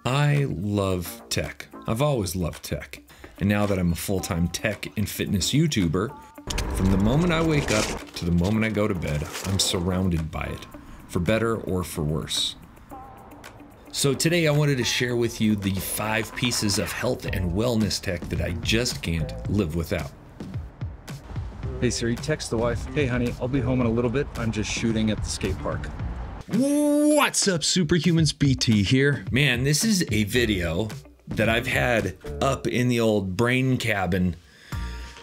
I love tech. I've always loved tech. And now that I'm a full-time tech and fitness YouTuber, from the moment I wake up to the moment I go to bed, I'm surrounded by it, for better or for worse. So today I wanted to share with you the 5 pieces of health and wellness tech that I just can't live without. Hey Siri, text the wife. Hey honey, I'll be home in a little bit. I'm just shooting at the skate park. What's up, Superhumans? BT here. Man, this is a video that I've had up in the old brain cabin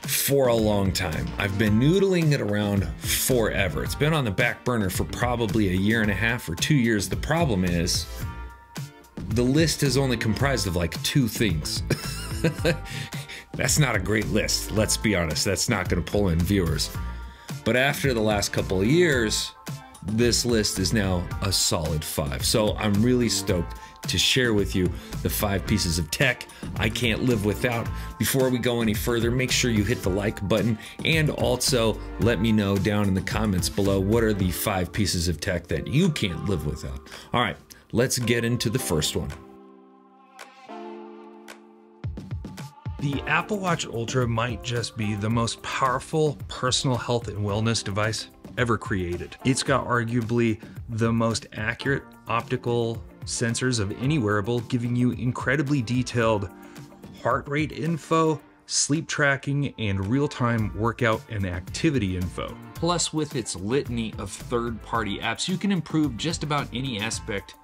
for a long time. I've been noodling it around forever. It's been on the back burner for probably a year and a half or 2 years. The problem is, the list is only comprised of like 2 things. That's not a great list, let's be honest. That's not gonna pull in viewers. But after the last couple of years, this list is now a solid 5. So I'm really stoked to share with you the 5 pieces of tech I can't live without. Before we go any further, make sure you hit the like button and also let me know down in the comments below what are the 5 pieces of tech that you can't live without. All right, let's get into the first one. The Apple Watch Ultra might just be the most powerful personal health and wellness device ever created. It's got arguably the most accurate optical sensors of any wearable, giving you incredibly detailed heart rate info, sleep tracking, and real-time workout and activity info. Plus, with its litany of third-party apps, you can improve just about any aspect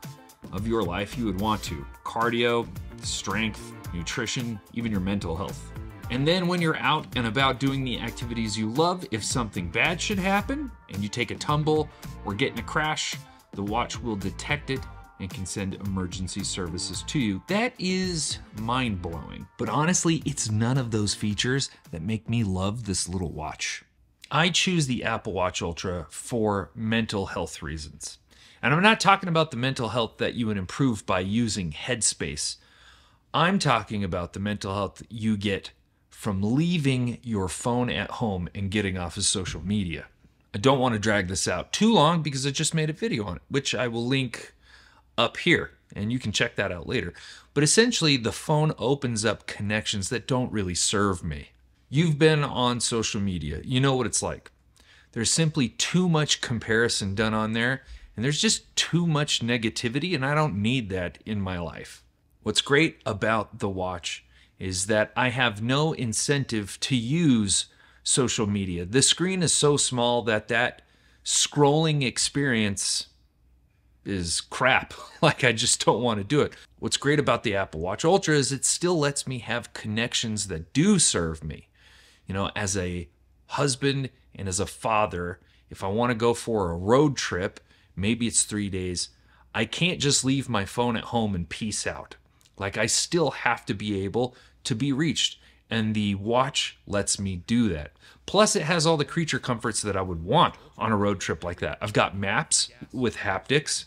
of your life you would want to. Cardio, strength, nutrition, even your mental health. And then when you're out and about doing the activities you love, if something bad should happen and you take a tumble or get in a crash, the watch will detect it and can send emergency services to you. That is mind-blowing. But honestly, it's none of those features that make me love this little watch. I choose the Apple Watch Ultra for mental health reasons. And I'm not talking about the mental health that you would improve by using Headspace. I'm talking about the mental health you get from leaving your phone at home and getting off of social media. I don't want to drag this out too long because I just made a video on it, which I will link up here, and you can check that out later. But essentially, the phone opens up connections that don't really serve me. You've been on social media. You know what it's like. There's simply too much comparison done on there, and there's just too much negativity, and I don't need that in my life. What's great about the watch is that I have no incentive to use social media. The screen is so small that that scrolling experience is crap. Like, I just don't want to do it. What's great about the Apple Watch Ultra is it still lets me have connections that do serve me. You know, as a husband and as a father, if I want to go for a road trip, maybe it's 3 days, I can't just leave my phone at home and peace out. Like, I still have to be able to be reached, and the watch lets me do that. Plus, it has all the creature comforts that I would want on a road trip like that. I've got maps with haptics.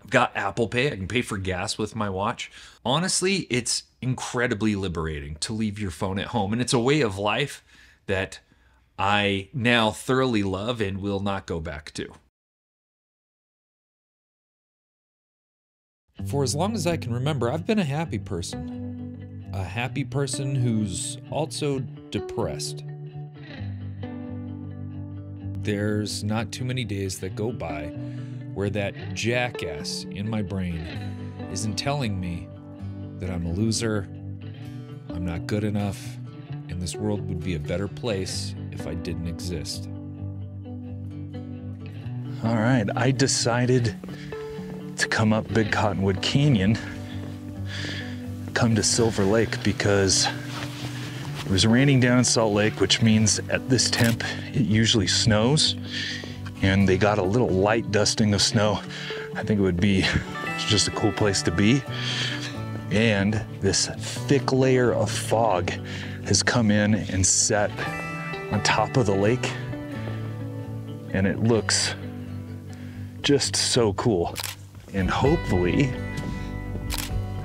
I've got Apple Pay. I can pay for gas with my watch. Honestly, it's incredibly liberating to leave your phone at home, and it's a way of life that I now thoroughly love and will not go back to. For as long as I can remember, I've been a happy person. A happy person who's also depressed. There's not too many days that go by where that jackass in my brain isn't telling me that I'm a loser, I'm not good enough, and this world would be a better place if I didn't exist. All right, I decided to come up Big Cottonwood Canyon, come to Silver Lake because it was raining down in Salt Lake, which means at this temp, it usually snows, and they got a little light dusting of snow. I think it would be just a cool place to be. And this thick layer of fog has come in and set on top of the lake, and it looks just so cool. And hopefully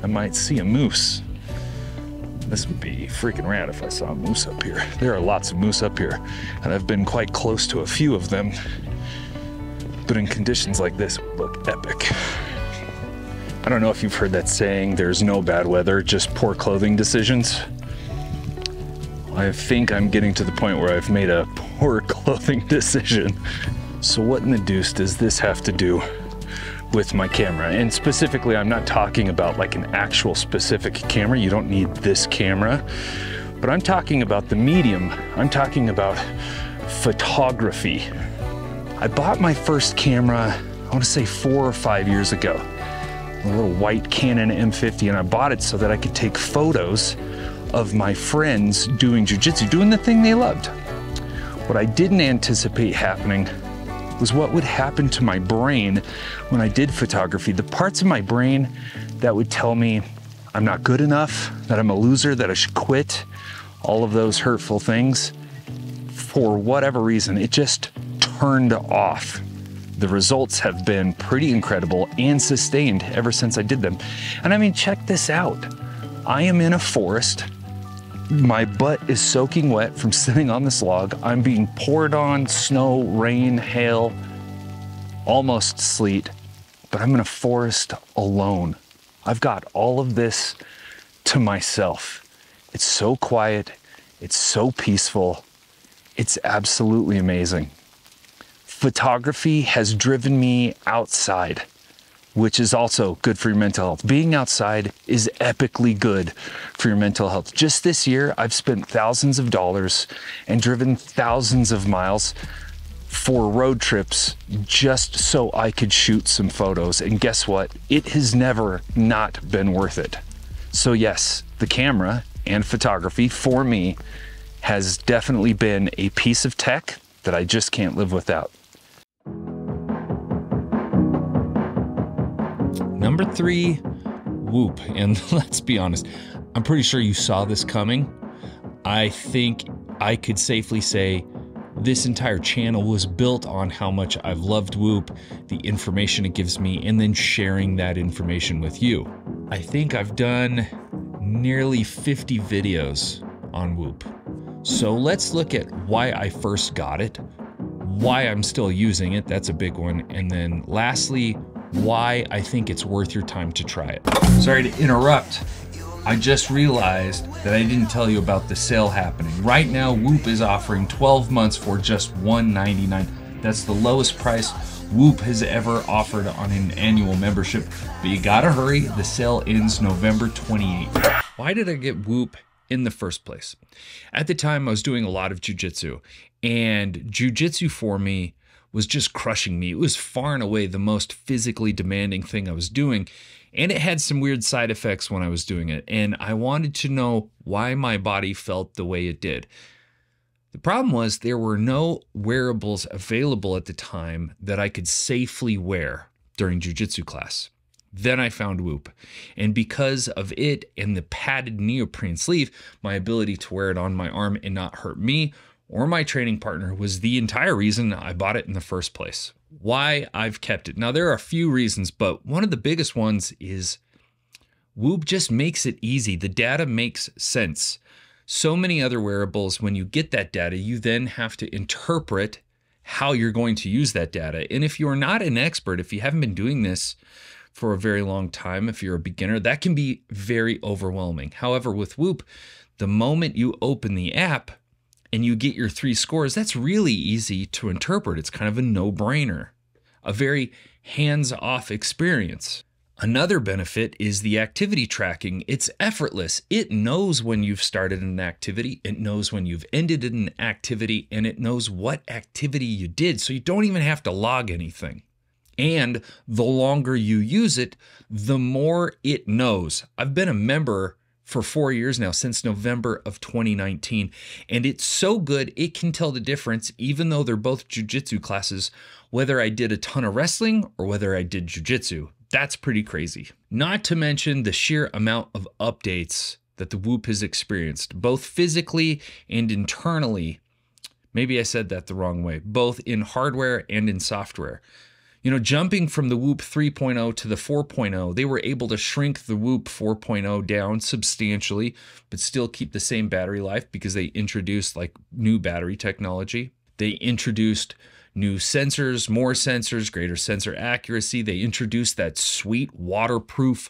I might see a moose. This would be freaking rad if I saw a moose up here. There are lots of moose up here, and I've been quite close to a few of them, but in conditions like this, it would look epic. I don't know if you've heard that saying, there's no bad weather, just poor clothing decisions. I think I'm getting to the point where I've made a poor clothing decision. So what in the deuce does this have to do with my camera? And specifically, I'm not talking about like an actual specific camera. You don't need this camera, but I'm talking about the medium. I'm talking about photography. I bought my first camera, I want to say 4 or 5 years ago, a little white Canon M50, and I bought it so that I could take photos of my friends doing jujitsu, doing the thing they loved. What I didn't anticipate happening was what would happen to my brain when I did photography. The parts of my brain that would tell me I'm not good enough, that I'm a loser, that I should quit, all of those hurtful things, for whatever reason, it just turned off. The results have been pretty incredible and sustained ever since I did them. And I mean, check this out. I am in a forest. My butt is soaking wet from sitting on this log. I'm being poured on, snow, rain, hail, almost sleet, but I'm in a forest alone. I've got all of this to myself. It's so quiet. It's so peaceful. It's absolutely amazing. Photography has driven me outside, which is also good for your mental health. Being outside is epically good for your mental health. Just this year, I've spent thousands of dollars and driven thousands of miles for road trips just so I could shoot some photos. And guess what? It has never not been worth it. So yes, the camera and photography for me has definitely been a piece of tech that I just can't live without. Number 3, Whoop. And let's be honest, I'm pretty sure you saw this coming. I think I could safely say this entire channel was built on how much I've loved Whoop, the information it gives me, and then sharing that information with you. I think I've done nearly 50 videos on Whoop. So let's look at why I first got it, why I'm still using it, that's a big one, and then lastly, why I think it's worth your time to try it. Sorry to interrupt. I just realized that I didn't tell you about the sale happening. Right now, Whoop is offering 12 months for just $199. That's the lowest price Whoop has ever offered on an annual membership. But you gotta hurry, the sale ends November 28th. Why did I get Whoop in the first place? At the time, I was doing a lot of jujitsu, and jujitsu for me was just crushing me. It was far and away the most physically demanding thing I was doing, and it had some weird side effects when I was doing it, and I wanted to know why my body felt the way it did. The problem was there were no wearables available at the time that I could safely wear during jiu-jitsu class. Then I found Whoop, and because of it and the padded neoprene sleeve, my ability to wear it on my arm and not hurt me or my training partner was the entire reason I bought it in the first place. Why I've kept it. Now, there are a few reasons, but one of the biggest ones is Whoop just makes it easy. The data makes sense. So many other wearables, when you get that data, you then have to interpret how you're going to use that data. And if you're not an expert, if you haven't been doing this for a very long time, if you're a beginner, that can be very overwhelming. However, with Whoop, the moment you open the app and you get your 3 scores, that's really easy to interpret. It's kind of a no-brainer, a very hands-off experience. Another benefit is the activity tracking. It's effortless. It knows when you've started an activity, it knows when you've ended an activity, and it knows what activity you did, so you don't even have to log anything. And the longer you use it, the more it knows. I've been a member for 4 years now, since November of 2019, and it's so good it can tell the difference, even though they're both jiu-jitsu classes, whether I did a ton of wrestling or whether I did jiu-jitsu. That's pretty crazy. Not to mention the sheer amount of updates that the Whoop has experienced, both physically and internally. Maybe I said that the wrong way, both in hardware and in software. You know, jumping from the Whoop 3.0 to the 4.0, they were able to shrink the Whoop 4.0 down substantially, but still keep the same battery life because they introduced like new battery technology. They introduced new sensors, more sensors, greater sensor accuracy. They introduced that sweet waterproof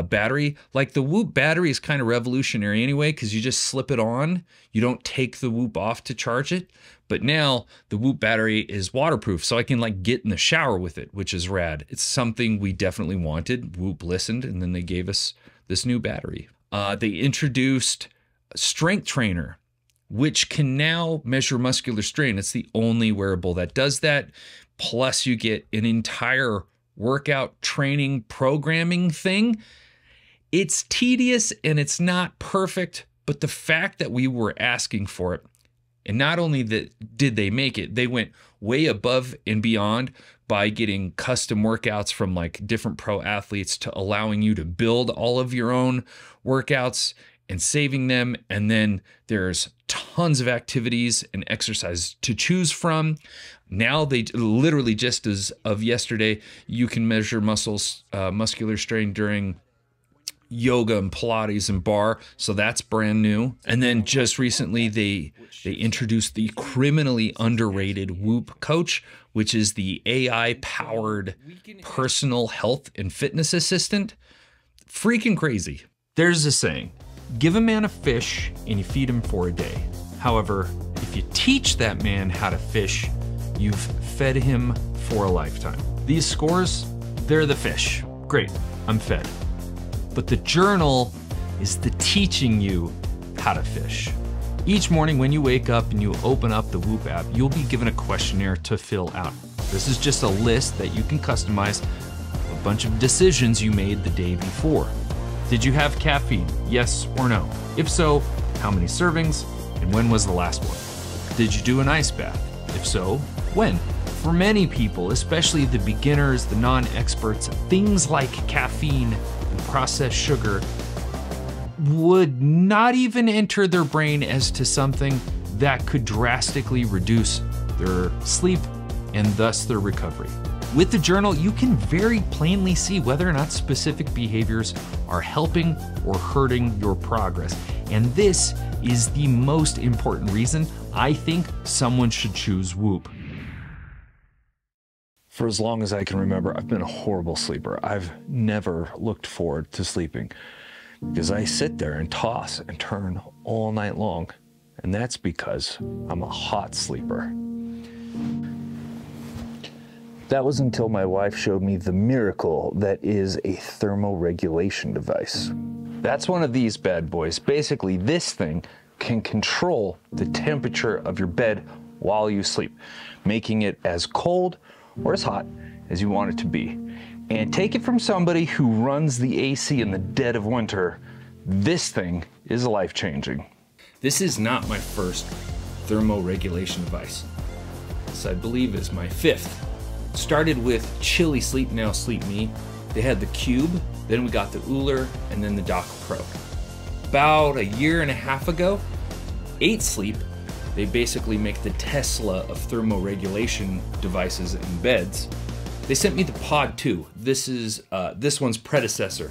battery. Like the Whoop battery is kind of revolutionary anyway, because you just slip it on. You don't take the Whoop off to charge it. But now the Whoop battery is waterproof, so I can like get in the shower with it, which is rad. It's something we definitely wanted. Whoop listened, and then they gave us this new battery. They introduced Strength Trainer, which can now measure muscular strain. It's the only wearable that does that. Plus you get an entire workout training programming thing. It's tedious and it's not perfect, but the fact that we were asking for it, and not only that did they make it, they went way above and beyond by getting custom workouts from like different pro athletes to allowing you to build all of your own workouts and saving them. And then there's tons of activities and exercises to choose from. Now they literally, just as of yesterday, you can measure muscular strain during yoga and Pilates and bar. So that's brand new. And then just recently they introduced the criminally underrated Whoop Coach, which is the AI powered personal health and fitness assistant. Freaking crazy. There's a saying, give a man a fish and you feed him for a day. However, if you teach that man how to fish, you've fed him for a lifetime. These scores, they're the fish. Great, I'm fed. But the journal is the teaching you how to fish. Each morning when you wake up and you open up the Whoop app, you'll be given a questionnaire to fill out. This is just a list that you can customize a bunch of decisions you made the day before. Did you have caffeine? Yes or no? If so, how many servings? And when was the last one? Did you do an ice bath? If so, when? For many people, especially the beginners, the non-experts, things like caffeine and processed sugar would not even enter their brain as to something that could drastically reduce their sleep and thus their recovery. With the journal, you can very plainly see whether or not specific behaviors are helping or hurting your progress. And this is the most important reason I think someone should choose Whoop. For as long as I can remember, I've been a horrible sleeper. I've never looked forward to sleeping because I sit there and toss and turn all night long. And that's because I'm a hot sleeper. That was until my wife showed me the miracle that is a thermoregulation device. That's one of these bad boys. Basically, this thing can control the temperature of your bed while you sleep, making it as cold or as hot as you want it to be. And take it from somebody who runs the AC in the dead of winter, this thing is life-changing. This is not my first thermoregulation device. This, I believe, is my fifth. Started with Chili Sleep, now Sleep Me. They had the Cube, then we got the Uller, and then the Dock Pro. About a year and a half ago, 8 Sleep, they basically make the Tesla of thermoregulation devices in beds. They sent me the Pod 2. This is this one's predecessor.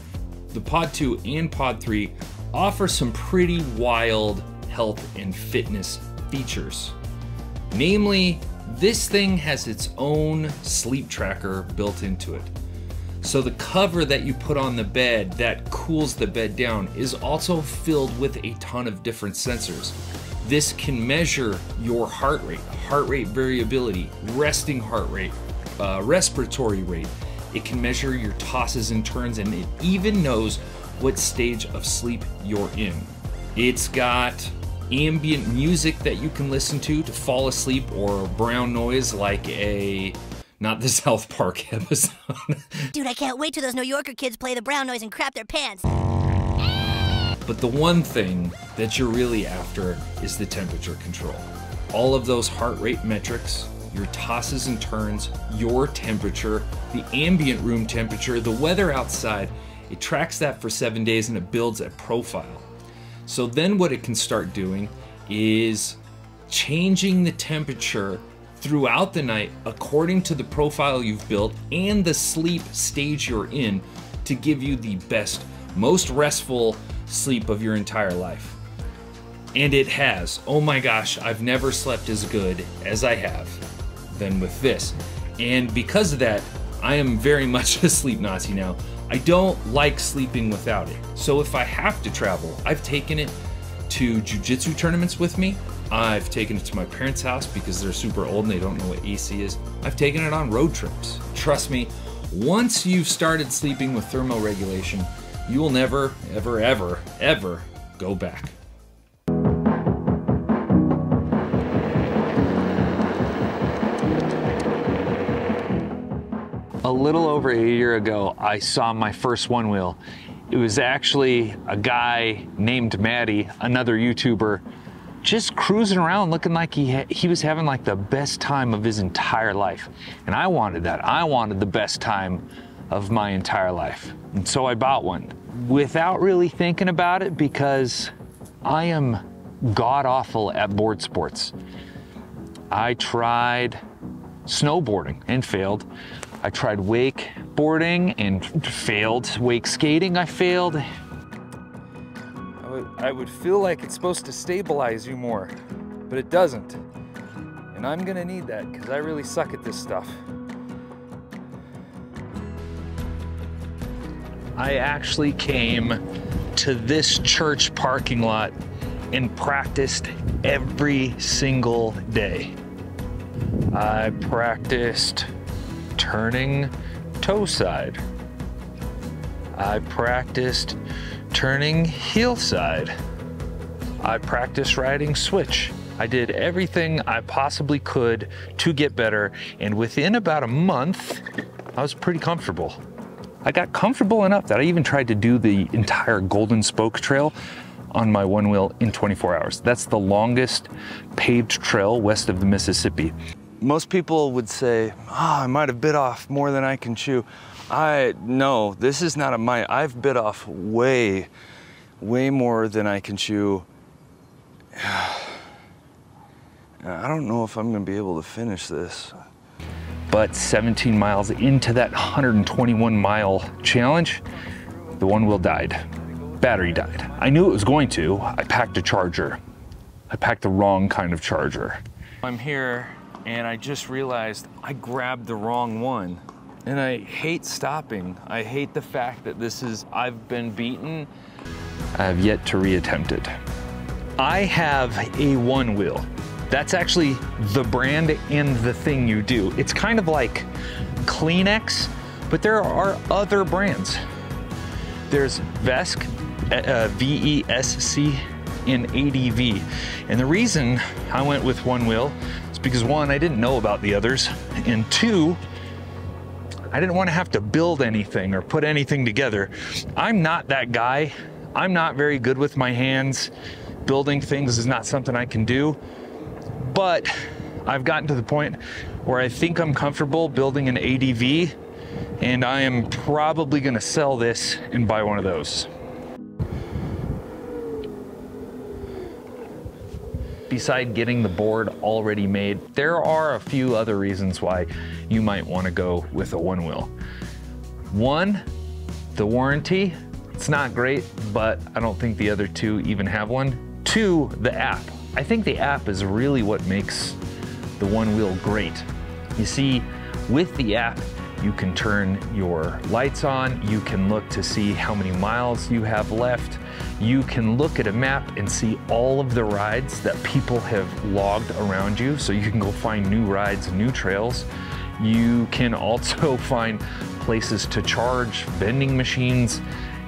The Pod 2 and Pod 3 offer some pretty wild health and fitness features. Namely, this thing has its own sleep tracker built into it. So the cover that you put on the bed that cools the bed down is also filled with a ton of different sensors. This can measure your heart rate variability, resting heart rate, respiratory rate. It can measure your tosses and turns, and it even knows what stage of sleep you're in. It's got ambient music that you can listen to fall asleep, or brown noise like not the South Park episode. Dude, I can't wait till those New Yorker kids play the brown noise and crap their pants. But the one thing that you're really after is the temperature control. All of those heart rate metrics, your tosses and turns, your temperature, the ambient room temperature, the weather outside, it tracks that for 7 days and it builds a profile. So then what it can start doing is changing the temperature throughout the night according to the profile you've built and the sleep stage you're in to give you the best, most restful sleep of your entire life. And it has. Oh my gosh, I've never slept as good as I have than with this. And because of that, I am very much a sleep Nazi now. I don't like sleeping without it. So if I have to travel, I've taken it to jiu-jitsu tournaments with me. I've taken it to my parents' house because they're super old and they don't know what AC is. I've taken it on road trips. Trust me, once you've started sleeping with thermoregulation, you will never, ever, ever, ever go back. A little over a year ago, I saw my first one wheel. It was actually a guy named Maddie, another YouTuber, just cruising around looking like he was having like the best time of his entire life. And I wanted that. I wanted the best time of my entire life. And so I bought one without really thinking about it because I am god awful at board sports. I tried snowboarding and failed. I tried wakeboarding and failed. Wake skating, I failed. I would feel like it's supposed to stabilize you more, but it doesn't. And I'm gonna need that because I really suck at this stuff. I actually came to this church parking lot and practiced every single day. I practiced turning toe side. I practiced turning heel side. I practiced riding switch. I did everything I possibly could to get better, and within about a month, I was pretty comfortable. I got comfortable enough that I even tried to do the entire Golden Spoke Trail on my one wheel in 24 hours. That's the longest paved trail west of the Mississippi. Most people would say, I might have bit off more than I can chew. No, this is not I've bit off way more than I can chew. I don't know if I'm gonna be able to finish this. But 17 miles into that 121 mile challenge, the one wheel died. Battery died. I knew it was going to. I packed a charger. I packed the wrong kind of charger. I'm here and I just realized I grabbed the wrong one. And I hate stopping. I hate the fact that I've been beaten. I have yet to reattempt it. I have a one wheel. That's actually the brand and the thing you do. It's kind of like Kleenex, but there are other brands. There's Vesc, V-E-S-C, and ADV. And the reason I went with one wheel is because one, I didn't know about the others, and two, I didn't want to have to build anything or put anything together. I'm not that guy. I'm not very good with my hands. Building things is not something I can do. But I've gotten to the point where I think I'm comfortable building an ADV, and I am probably going to sell this and buy one of those. Beside getting the board already made, there are a few other reasons why you might want to go with a one wheel. One, the warranty. It's not great, but I don't think the other two even have one. Two, the app. I think the app is really what makes the one wheel great. You see, with the app, you can turn your lights on, you can look to see how many miles you have left, you can look at a map and see all of the rides that people have logged around you, so you can go find new rides and new trails. You can also find places to charge, vending machines,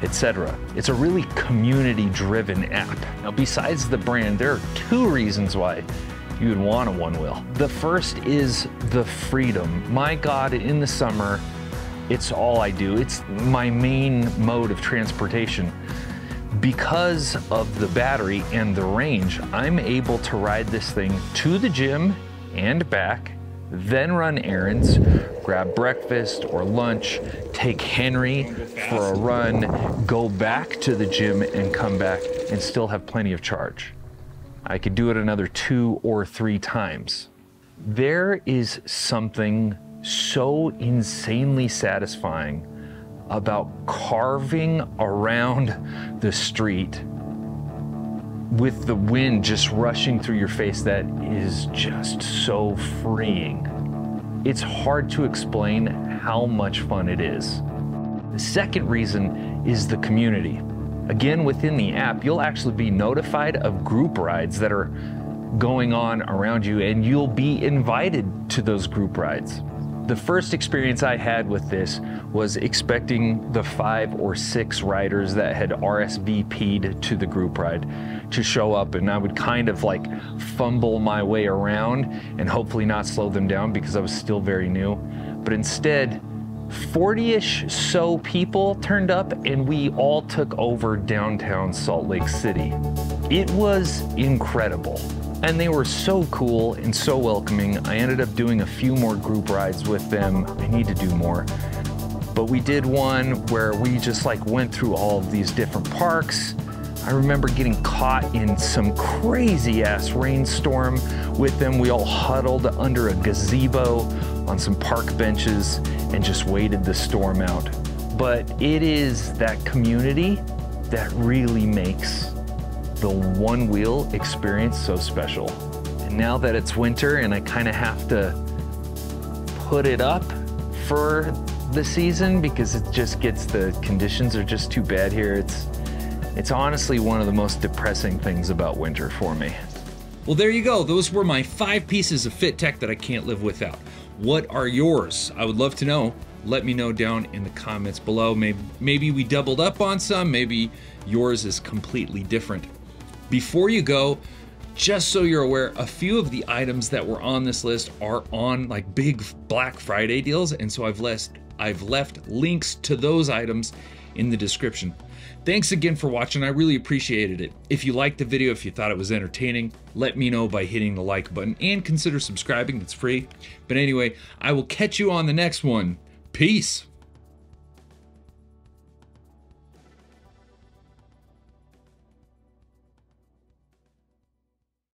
etc. It's a really community-driven app. Now, besides the brand, there are two reasons why you would want a one wheel. The first is the freedom. My God, in the summer, it's all I do. It's my main mode of transportation. Because of the battery and the range, I'm able to ride this thing to the gym and back, then run errands, grab breakfast or lunch, take Henry for a run, go back to the gym and come back and still have plenty of charge. I could do it another 2 or 3 times. There is something so insanely satisfying about carving around the street with the wind just rushing through your face that is just so freeing. it's hard to explain how much fun it is. The second reason is the community. Again, within the app, you'll actually be notified of group rides that are going on around you, and you'll be invited to those group rides. The first experience I had with this was expecting the 5 or 6 riders that had RSVP'd to the group ride to show up, and I would kind of like fumble my way around and hopefully not slow them down because I was still very new. But instead, 40-ish so people turned up, and we all took over downtown Salt Lake City. It was incredible. And they were so cool and so welcoming. I ended up doing a few more group rides with them. I need to do more. But we did one where we just like went through all of these different parks. I remember getting caught in some crazy ass rainstorm with them. We all huddled under a gazebo on some park benches and just waited the storm out. But it is that community that really makes the one wheel experience so special. And now that it's winter and I kind of have to put it up for the season because it just gets, the conditions are just too bad here. It's honestly one of the most depressing things about winter for me. Well, there you go. Those were my 5 pieces of fit tech that I can't live without. What are yours? I would love to know. Let me know down in the comments below. Maybe we doubled up on some, maybe yours is completely different. Before you go, just so you're aware, a few of the items that were on this list are on like big Black Friday deals, and so I've left links to those items in the description. Thanks again for watching. I really appreciated it. If you liked the video, if you thought it was entertaining, let me know by hitting the like button and consider subscribing. It's free. But anyway, I will catch you on the next one. Peace.